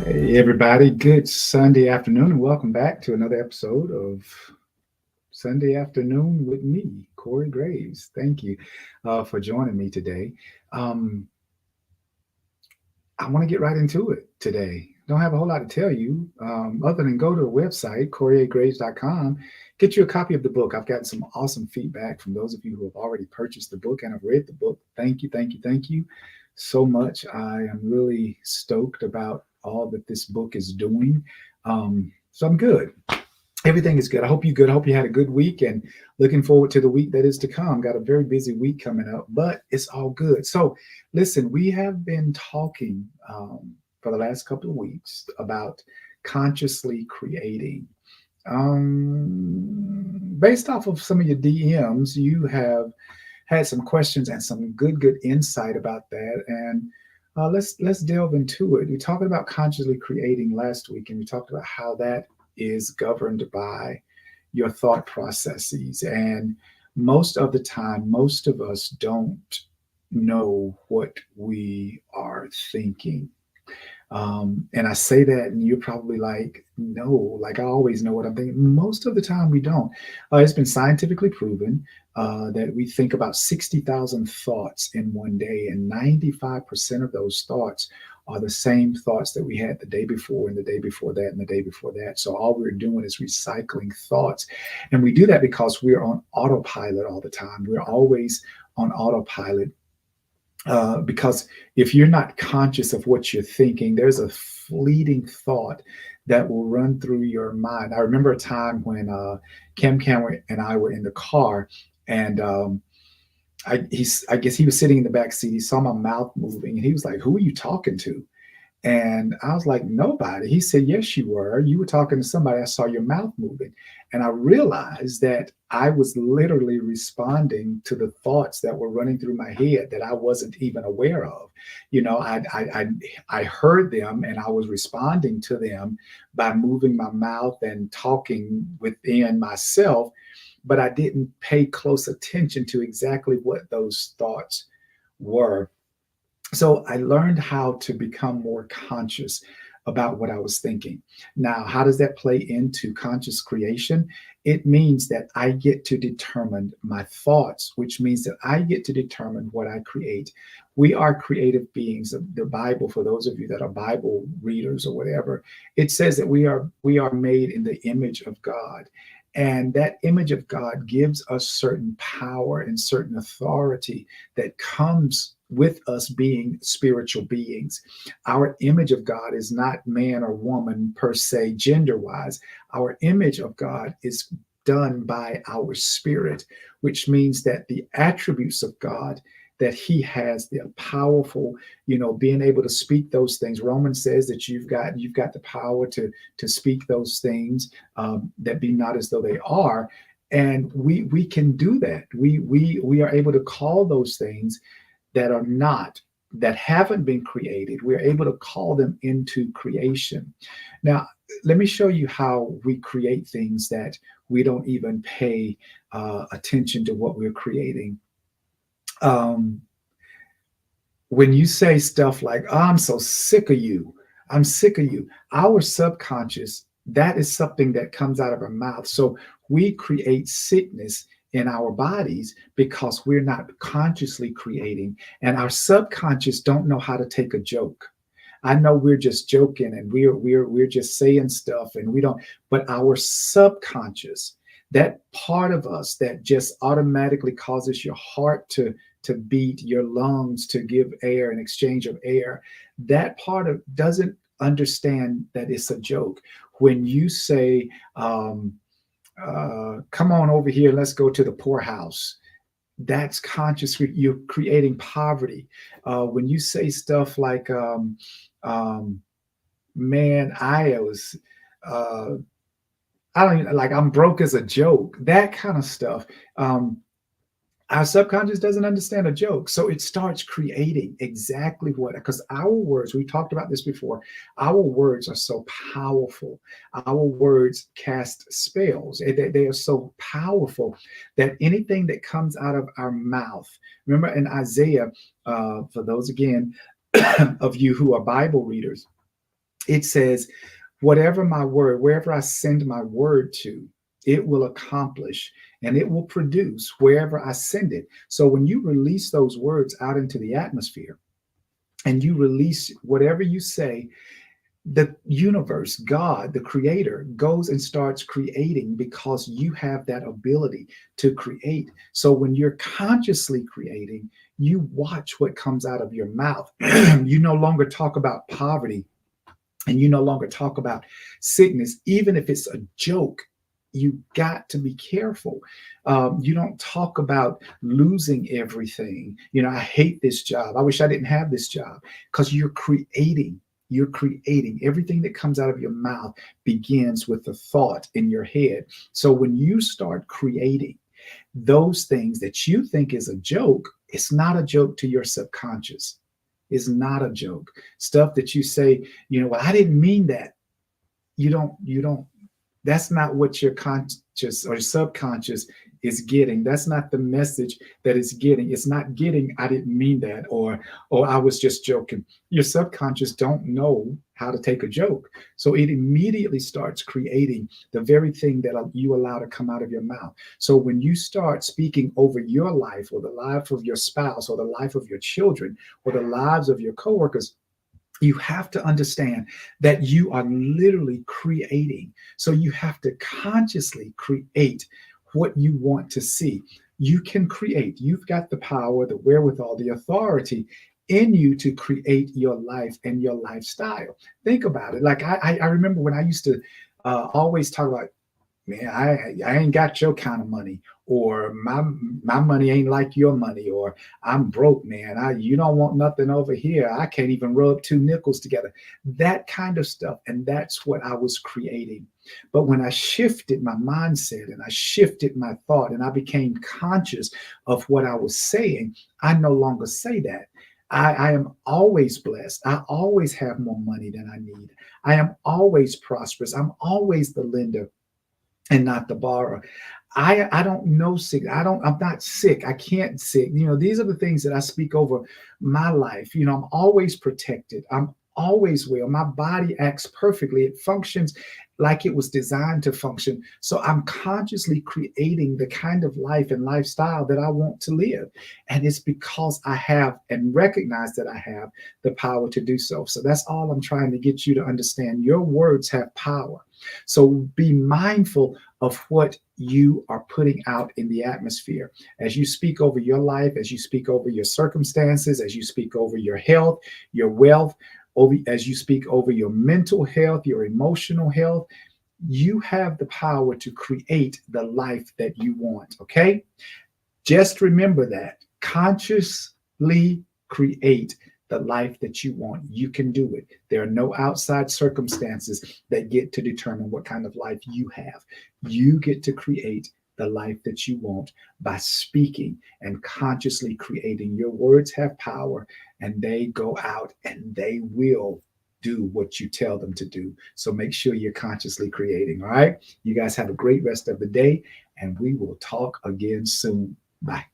Hey, everybody, good Sunday afternoon, and welcome back to another episode of Sunday Afternoon with me, Corey Graves. Thank you for joining me today. Um, I want to get right into it today. Don't have a whole lot to tell you other than go to the website, CoreyGraves.com. Get you a copy of the book. I've gotten some awesome feedback from those of you who have already purchased the book and have read the book. Thank you, thank you, thank you so much. I am really stoked about all that this book is doing. So I'm good. Everything is good. I hope you good. I hope you had a good week and looking forward to the week that is to come. Got a very busy week coming up, but it's all good. So, listen, we have been talking for the last couple of weeks about consciously creating. Based off of some of your DMs, you have had some questions and some good insight about that. And let's delve into it. We talked about consciously creating last week, and we talked about how that is governed by your thought processes. And most of the time, most of us don't know what we are thinking. And I say that, and you're probably like, no, like I always know what I'm thinking. Most of the time, we don't. It's been scientifically proven that we think about 60,000 thoughts in one day, and 95% of those thoughts are the same thoughts that we had the day before, and the day before that, and the day before that. So all we're doing is recycling thoughts. And we do that because we're on autopilot all the time. We're always on autopilot because if you're not conscious of what you're thinking, there's a fleeting thought that will run through your mind. I remember a time when Kim Cameron and I were in the car, and I guess he was sitting in the back seat. He saw my mouth moving, and he was like, "Who are you talking to?" And I was like, nobody. He said, yes, you were. You were talking to somebody. I saw your mouth moving. And I realized that I was literally responding to the thoughts that were running through my head that I wasn't even aware of. You know, I heard them and I was responding to them by moving my mouth and talking within myself, but I didn't pay close attention to exactly what those thoughts were. So I learned how to become more conscious about what I was thinking. Now, how does that play into conscious creation? It means that I get to determine my thoughts, which means that I get to determine what I create. We are creative beings. The Bible, for those of you that are Bible readers or whatever, it says that we are made in the image of God. And that image of God gives us certain power and certain authority that comes with us being spiritual beings. Our image of God is not man or woman per se, gender wise. Our image of God is done by our spirit, which means that the attributes of God that he has, the powerful, being able to speak those things. Romans says that you've got the power to speak those things that be not as though they are. And we can do that. We are able to call those things that are not, that haven't been created, we're able to call them into creation. Now, let me show you how we create things that we don't even pay attention to what we're creating. Um, when you say stuff like, oh, I'm so sick of you, I'm sick of you, our subconscious, that is something that comes out of our mouth. So we create sickness in our bodies because we're not consciously creating, and our subconscious don't know how to take a joke. I know we're just joking and we're just saying stuff and we don't, but our subconscious, that part of us that just automatically causes your heart to beat, your lungs to give air, an exchange of air, that part of doesn't understand that it's a joke. When you say, come on over here, let's go to the poorhouse, that's conscious. You're creating poverty. When you say stuff like, um, man, uh, I don't even, like, I'm broke as a joke, that kind of stuff. Our subconscious doesn't understand a joke. So it starts creating exactly what, because our words, we talked about this before, our words are so powerful. Our words cast spells. They are so powerful that anything that comes out of our mouth, remember in Isaiah, for those again of you who are Bible readers, It says, whatever my word, wherever I send my word to, it will accomplish and it will produce wherever I send it. So when you release those words out into the atmosphere and you release whatever you say, the universe, God, the creator, goes and starts creating because you have that ability to create. So when you're consciously creating, you watch what comes out of your mouth. You no longer talk about poverty and you no longer talk about sickness, even if it's a joke. You got to be careful. You don't talk about losing everything. I hate this job. I wish I didn't have this job, because you're creating. You're creating. Everything that comes out of your mouth begins with the thought in your head. So when you start creating those things that you think is a joke, it's not a joke to your subconscious. It's not a joke. Stuff that you say, well, I didn't mean that. You don't, that's not what your conscious or subconscious is getting. That's not the message that it's getting. It's not getting, I didn't mean that, or I was just joking. Your subconscious don't know how to take a joke. So it immediately starts creating the very thing that you allow to come out of your mouth. So when you start speaking over your life or the life of your spouse or the life of your children or the lives of your coworkers, you have to understand that you are literally creating. So you have to consciously create what you want to see. You can create. You've got the power, the wherewithal, the authority in you to create your life and your lifestyle. Think about it. Like I remember when I used to always talk about, man, I ain't got your kind of money, or my money ain't like your money, or I'm broke, man. You don't want nothing over here. I can't even rub two nickels together. That kind of stuff. And that's what I was creating. But when I shifted my mindset and I shifted my thought and I became conscious of what I was saying, I no longer say that. I am always blessed. I always have more money than I need. I am always prosperous. I'm always the lender and not the borrower. I don't know sick. I'm not sick. I can't sick. These are the things that I speak over my life. I'm always protected. I'm always well. My body acts perfectly. It functions like it was designed to function. So I'm consciously creating the kind of life and lifestyle that I want to live. And it's because I have and recognize that I have the power to do so. So that's all I'm trying to get you to understand. Your words have power. So be mindful of what you are putting out in the atmosphere. As you speak over your life, as you speak over your circumstances, as you speak over your health, your wealth, as you speak over your mental health, your emotional health, you have the power to create the life that you want. Okay? Just remember that. Consciously create the life that you want. You can do it. There are no outside circumstances that get to determine what kind of life you have. You get to create the life that you want by speaking and consciously creating. Your words have power, and they go out and they will do what you tell them to do. So make sure you're consciously creating. All right. You guys have a great rest of the day, and we will talk again soon. Bye.